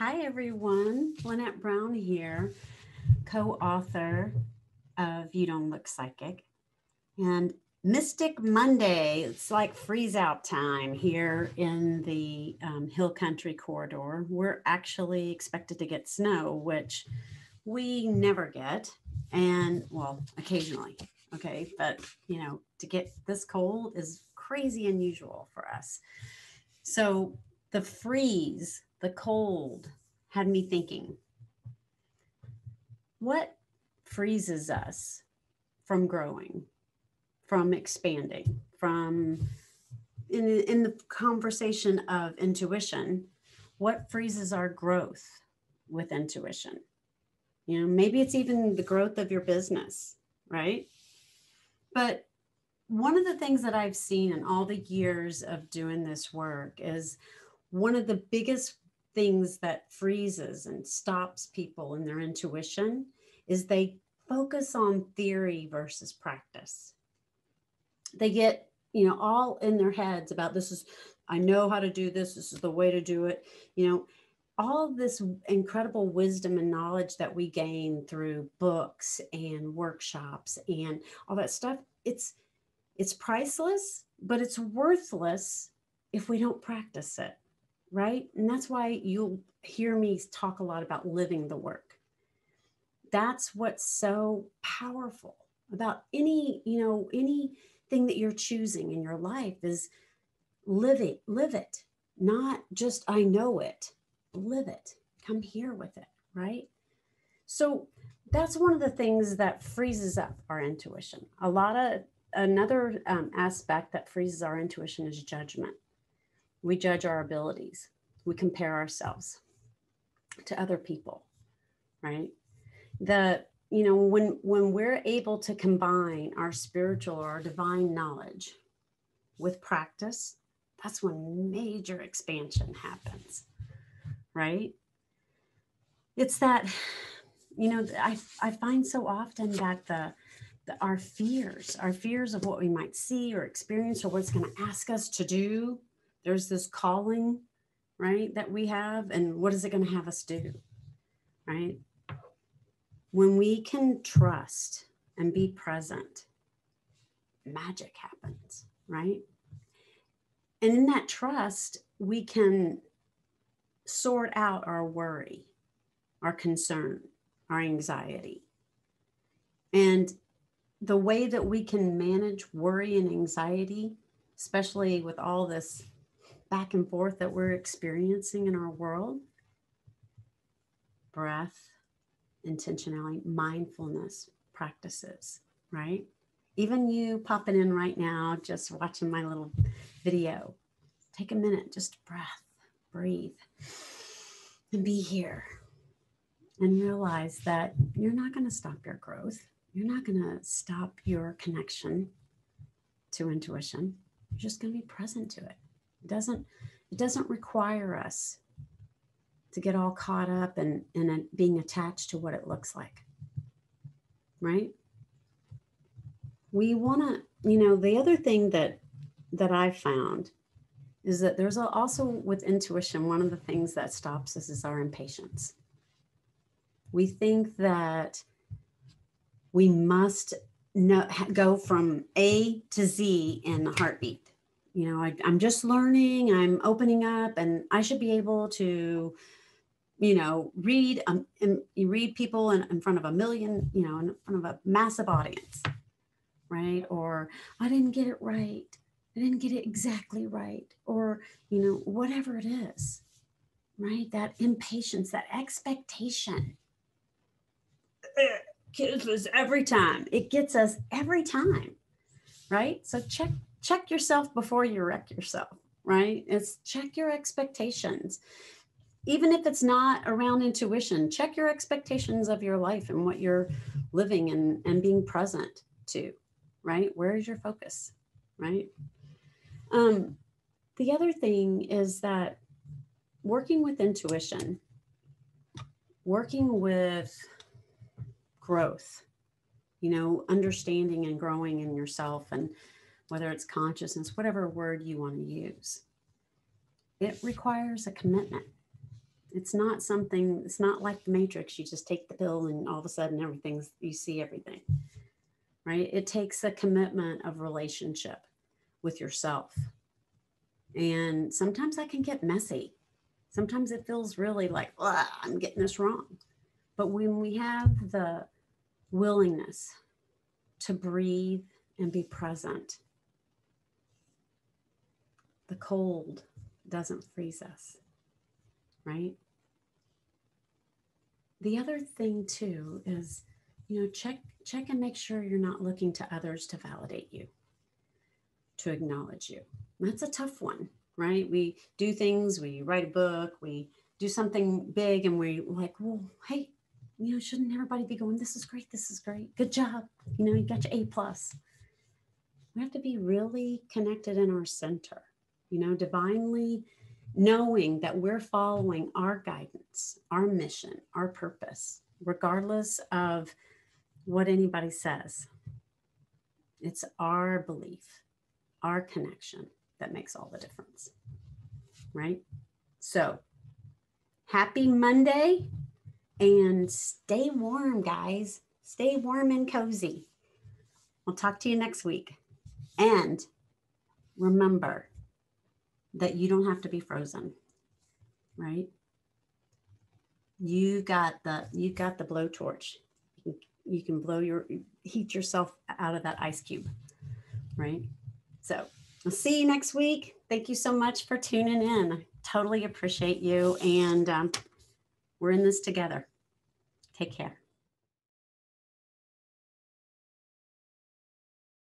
Hi, everyone. Lynette Brown here, co author of You Don't Look Psychic. And Mystic Monday, it's like freeze out time here in the Hill Country corridor. We're actually expected to get snow, which we never get. And well, occasionally. Okay. But, to get this cold is crazy unusual for us. So the freeze, the cold, had me thinking, what freezes us from growing, from expanding, from in the conversation of intuition, what freezes our growth with intuition? Maybe it's even the growth of your business, right? But one of the things that I've seen in all the years of doing this work is one of the biggest things that freezes and stops people in their intuition is they focus on theory versus practice. They get, all in their heads about this is, I know how to do this. This is the way to do it. All this incredible wisdom and knowledge that we gain through books and workshops and all that stuff. It's priceless, but it's worthless if we don't practice it, right? And that's why you'll hear me talk a lot about living the work. That's what's so powerful about anything that you're choosing in your life is live it, not just I know it, live it, come here with it, right? So that's one of the things that freezes up our intuition. Another aspect that freezes our intuition is judgment. We judge our abilities. We compare ourselves to other people, right? When we're able to combine our spiritual or our divine knowledge with practice, that's when major expansion happens, right? It's that, I find so often that our fears of what we might see or experience or what it's going to ask us to do, there's this calling, right, that we have, and what is it going to have us do, right? When we can trust and be present, magic happens, right? And in that trust, we can sort out our worry, our concern, our anxiety. And the way that we can manage worry and anxiety, especially with all this back and forth that we're experiencing in our world, breath, intentionality, mindfulness practices, right? Even you popping in right now, just watching my little video, take a minute, just breathe, and be here. And realize that you're not going to stop your growth. You're not going to stop your connection to intuition. You're just going to be present to it. It doesn't require us to get all caught up in being attached to what it looks like, right? We want to, the other thing that I've found is that there's also with intuition, one of the things that stops us is our impatience. We think that we must go from A to Z in a heartbeat. I'm just learning, I'm opening up, and I should be able to, read and you read people in front of a million, in front of a massive audience, right? Or I didn't get it right. I didn't get it exactly right. Or, whatever it is, right? That impatience, that expectation. Kills us every time. It gets us every time, right? So check yourself before you wreck yourself, right? It's check your expectations. Even if it's not around intuition, check your expectations of your life and what you're living and being present to, right? Where is your focus, right? The other thing is that working with intuition, working with growth, understanding and growing in yourself, and whether it's consciousness, whatever word you want to use, it requires a commitment. It's not something, it's not like the Matrix. You just take the pill and all of a sudden everything's, you see everything, right? It takes a commitment of relationship with yourself. And sometimes that can get messy. Sometimes it feels really like, I'm getting this wrong. But when we have the willingness to breathe and be present, the cold doesn't freeze us, right? The other thing too is, check and make sure you're not looking to others to validate you, to acknowledge you. That's a tough one, right? We do things, we write a book, we do something big, and we're like, well, hey, shouldn't everybody be going, this is great, good job, you got your A+. We have to be really connected in our center, divinely knowing that we're following our guidance, our mission, our purpose, regardless of what anybody says. It's our belief, our connection that makes all the difference, right? So happy Monday, and stay warm, guys. Stay warm and cozy. I'll talk to you next week. And remember that you don't have to be frozen, right? You got the blowtorch. You can heat yourself out of that ice cube, right? So I'll see you next week. Thank you so much for tuning in. I totally appreciate you. And we're in this together. Take care.